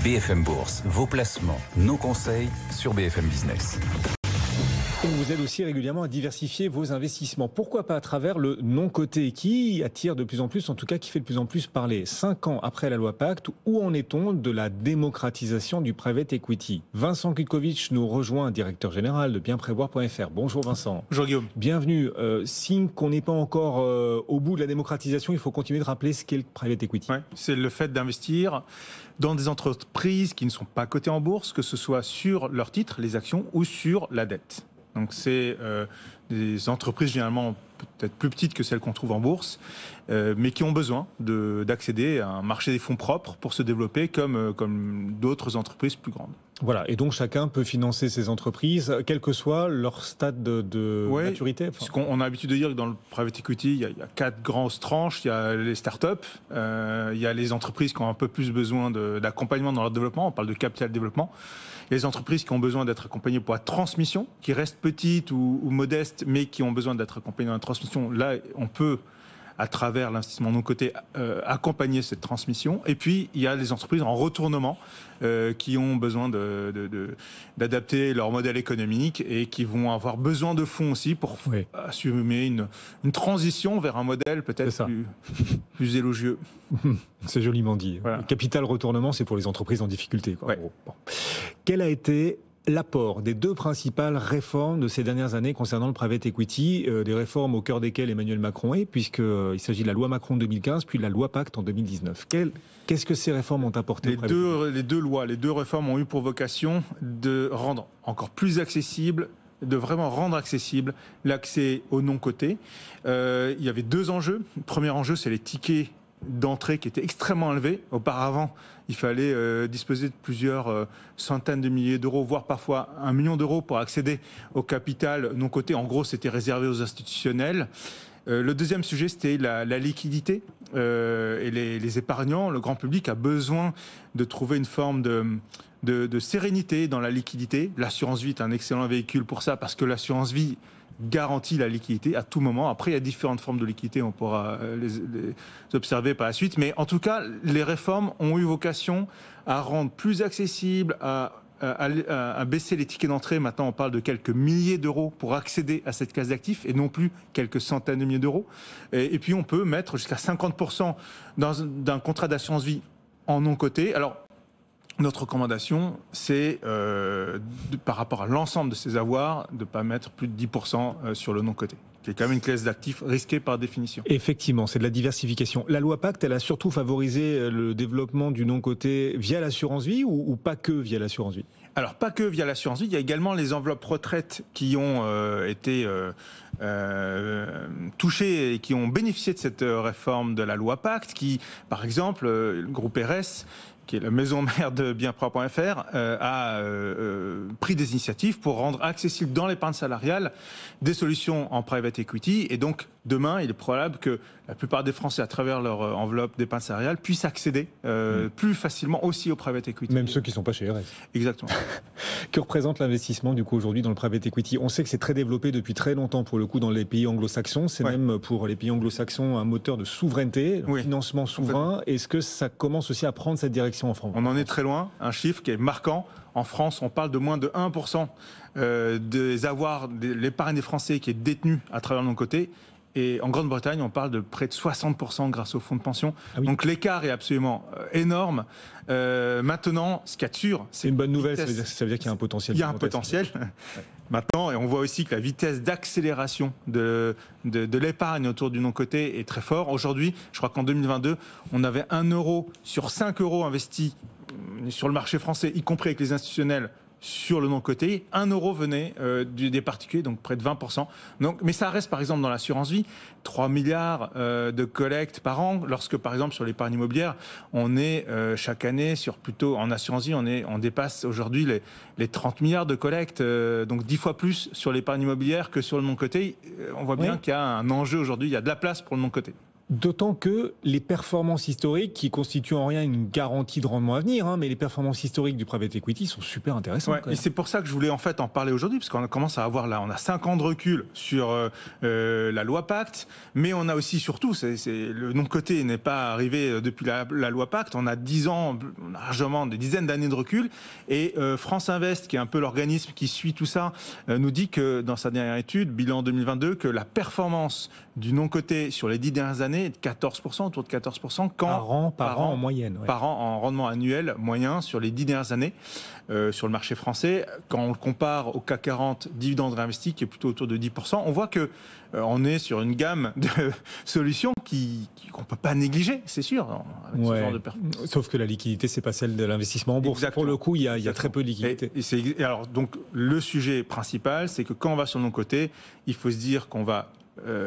BFM Bourse, vos placements, nos conseils sur BFM Business. On vous aide aussi régulièrement à diversifier vos investissements. Pourquoi pas à travers le non coté qui attire de plus en plus, en tout cas qui fait de plus en plus parler. 5 ans après la loi Pacte, où en est-on de la démocratisation du private equity? Vincent Kutkovitch nous rejoint, directeur général de bienprévoir.fr. Bonjour Vincent. Bonjour Guillaume. Bienvenue. Signe qu'on n'est pas encore au bout de la démocratisation, il faut continuer de rappeler ce qu'est le private equity. Ouais, c'est le fait d'investir dans des entreprises qui ne sont pas cotées en bourse, que ce soit sur leurs titres, les actions, ou sur la dette. Donc c'est des entreprises généralement peut-être plus petites que celles qu'on trouve en bourse, mais qui ont besoin d'accéder à un marché des fonds propres pour se développer comme d'autres entreprises plus grandes. Voilà, et donc chacun peut financer ces entreprises, quel que soit leur stade de maturité. Parce qu'on a l'habitude de dire que dans le private equity, il y a 4 grandes tranches. Il y a les startups, il y a les entreprises qui ont un peu plus besoin d'accompagnement dans leur développement, on parle de capital développement. Il y a les entreprises qui ont besoin d'être accompagnées pour la transmission, qui restent petites ou modestes, mais qui ont besoin d'être accompagnées dans la transmission. Là, on peut, à travers l'investissement non coté, accompagner cette transmission. Et puis, il y a les entreprises en retournement qui ont besoin d'adapter leur modèle économique et qui vont avoir besoin de fonds aussi pour assumer une transition vers un modèle peut-être plus élogieux. C'est joliment dit. Voilà. Le capital retournement, c'est pour les entreprises en difficulté, quoi. Ouais. Bon. Quel a été l'apport des 2 principales réformes de ces dernières années concernant le private equity, des réformes au cœur desquelles Emmanuel Macron est, puisqu'il s'agit de la loi Macron 2015, puis de la loi Pacte en 2019. Qu'est-ce que ces réformes ont apporté les deux réformes ont eu pour vocation de rendre encore plus accessible, de vraiment rendre accessible l'accès aux non-cotés. Il y avait 2 enjeux. Le premier enjeu, c'est les tickets d'entrée qui étaient extrêmement élevés. Auparavant, il fallait disposer de plusieurs centaines de milliers d'euros, voire parfois 1 million d'euros pour accéder au capital non coté. En gros, c'était réservé aux institutionnels. Le deuxième sujet, c'était la liquidité. Et les épargnants, le grand public a besoin de trouver une forme de sérénité dans la liquidité. L'assurance vie est un excellent véhicule pour ça, parce que l'assurance vie garantit la liquidité à tout moment. Après, il y a différentes formes de liquidité, on pourra les observer par la suite. Mais en tout cas, les réformes ont eu vocation à rendre plus accessible, à baisser les tickets d'entrée. Maintenant, on parle de quelques milliers d'euros pour accéder à cette classe d'actifs et non plus quelques centaines de milliers d'euros. Et puis, on peut mettre jusqu'à 50% d'un contrat d'assurance vie en non coté. Alors, notre recommandation, c'est, par rapport à l'ensemble de ces avoirs, de ne pas mettre plus de 10% sur le non-coté, qui est quand même une classe d'actifs risquée par définition. Effectivement, c'est de la diversification. La loi Pacte, elle a surtout favorisé le développement du non-coté via l'assurance vie ou pas que via l'assurance vie? Alors, pas que via l'assurance vie, il y a également les enveloppes retraite qui ont été touchées et qui ont bénéficié de cette réforme de la loi Pacte, qui, par exemple, le groupe RS, qui est la maison mère de bienprévoir.fr, a pris des initiatives pour rendre accessible dans l'épargne salariale des solutions en private equity. Et donc, demain, il est probable que la plupart des Français, à travers leur enveloppe d'épargne salariale, puissent accéder plus facilement aussi au private equity. Même ceux qui ne sont pas chez RS. Exactement. Que représente l'investissement, du coup, aujourd'hui dans le private equity? On sait que c'est très développé depuis très longtemps, pour le coup, dans les pays anglo-saxons. C'est même, pour les pays anglo-saxons, un moteur de souveraineté, financement souverain. Est-ce que ça commence aussi à prendre cette direction en France? On en est très loin. Un chiffre qui est marquant. En France, on parle de moins de 1% des avoirs, de l'épargne des Français qui est détenue à travers le non-coté. Et en Grande-Bretagne, on parle de près de 60% grâce aux fonds de pension. Ah oui. Donc l'écart est absolument énorme. Maintenant, ce qu'il y a de sûr, c'est une bonne nouvelle. Ça veut dire qu'il y a un potentiel. Il y a un potentiel. Maintenant, et on voit aussi que la vitesse d'accélération de l'épargne autour du non-coté est très fort. Aujourd'hui, je crois qu'en 2022, on avait 1 euro sur 5 euros investis sur le marché français, y compris avec les institutionnels, sur le non-coté. 1 euro venait des particuliers, donc près de 20%. Donc, mais ça reste, par exemple, dans l'assurance vie, 3 milliards de collectes par an, lorsque, par exemple, sur l'épargne immobilière, on est chaque année, en assurance vie, on dépasse aujourd'hui les 30 milliards de collectes, donc 10 fois plus sur l'épargne immobilière que sur le non-coté. On voit bien qu'il y a un enjeu aujourd'hui, il y a de la place pour le non-coté. D'autant que les performances historiques, qui constituent en rien une garantie de rendement à venir, mais les performances historiques du private equity sont super intéressantes. Ouais, et c'est pour ça que je voulais en fait en parler aujourd'hui, parce qu'on commence à avoir là, on a 5 ans de recul sur la loi Pacte, mais on a aussi surtout, le non-coté n'est pas arrivé depuis la loi Pacte, on a 10 ans, largement des dizaines d'années de recul, et France Invest, qui est un peu l'organisme qui suit tout ça, nous dit que dans sa dernière étude, bilan 2022, que la performance du non-coté sur les 10 dernières années est de 14%, autour de 14%, par an en moyenne. Ouais. Par an en rendement annuel moyen sur les 10 dernières années sur le marché français. Quand on le compare au CAC 40 dividendes réinvestis, qui est plutôt autour de 10%, on voit que on est sur une gamme de solutions qu'on ne peut pas négliger, c'est sûr. Avec ce genre de sauf que la liquidité, c'est pas celle de l'investissement en bourse. Exactement. Pour le coup, il y a très peu de liquidité. Et alors, donc, le sujet principal, c'est que quand on va sur le non-coté, il faut se dire qu'on va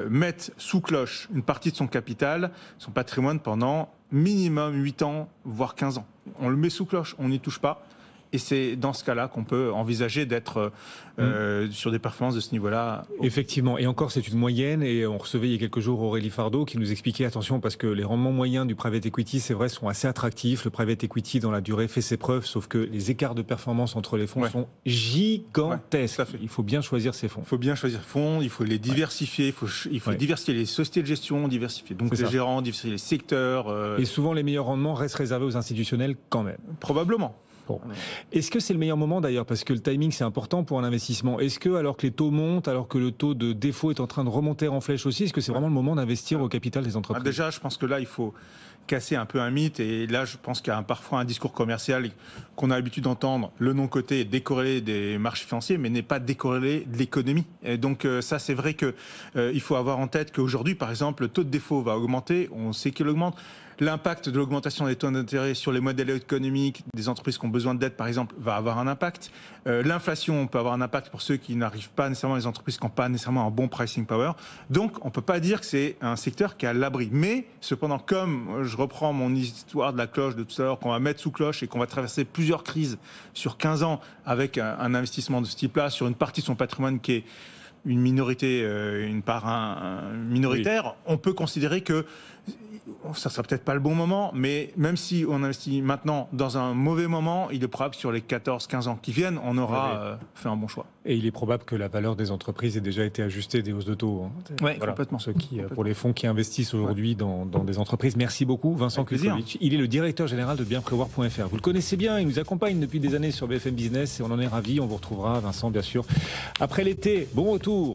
mettre sous cloche une partie de son capital, son patrimoine, pendant minimum 8 ans, voire 15 ans. On le met sous cloche, on n'y touche pas. Et c'est dans ce cas-là qu'on peut envisager d'être sur des performances de ce niveau-là. Effectivement. Et encore, c'est une moyenne. Et on recevait il y a quelques jours Aurélie Fardeau qui nous expliquait, attention, parce que les rendements moyens du private equity, c'est vrai, sont assez attractifs. Le private equity, dans la durée, fait ses preuves. Sauf que les écarts de performance entre les fonds sont gigantesques. Ouais, il faut bien choisir ses fonds. Il faut bien choisir ses fonds. Il faut les diversifier. Il faut diversifier les sociétés de gestion, diversifier donc les gérants, diversifier les secteurs. Et souvent, les meilleurs rendements restent réservés aux institutionnels quand même. Probablement. Bon. Est-ce que c'est le meilleur moment d'ailleurs, parce que le timing c'est important pour un investissement, est-ce que alors que les taux montent, alors que le taux de défaut est en train de remonter en flèche aussi, est-ce que c'est vraiment le moment d'investir au capital des entreprises ? Déjà, je pense que là il faut casser un peu un mythe, et là je pense qu'il y a parfois un discours commercial qu'on a l'habitude d'entendre, le non-coté est décorrélé des marchés financiers mais n'est pas décorrélé de l'économie, et donc ça c'est vrai que il faut avoir en tête qu'aujourd'hui par exemple le taux de défaut va augmenter, on sait qu'il augmente. L'impact de l'augmentation des taux d'intérêt sur les modèles économiques des entreprises qui ont besoin de dette, par exemple, va avoir un impact. L'inflation peut avoir un impact pour ceux qui n'arrivent pas nécessairement, les entreprises qui n'ont pas nécessairement un bon pricing power. Donc, on ne peut pas dire que c'est un secteur qui est à l'abri. Mais, cependant, comme je reprends mon histoire de la cloche de tout à l'heure, qu'on va mettre sous cloche et qu'on va traverser plusieurs crises sur 15 ans avec un investissement de ce type-là sur une partie de son patrimoine qui est une minorité, une part minoritaire, on peut considérer que ça ne sera peut-être pas le bon moment, mais même si on investit maintenant dans un mauvais moment, il est probable que sur les 14-15 ans qui viennent, on aura fait un bon choix. Et il est probable que la valeur des entreprises ait déjà été ajustée des hausses de taux. Oui, complètement. Pour les fonds qui investissent aujourd'hui dans des entreprises. Merci beaucoup, Vincent Kukovic. Il est le directeur général de bienprévoir.fr. Vous le connaissez bien, il nous accompagne depuis des années sur BFM Business et on en est ravis. On vous retrouvera, Vincent, bien sûr, après l'été. Bon retour.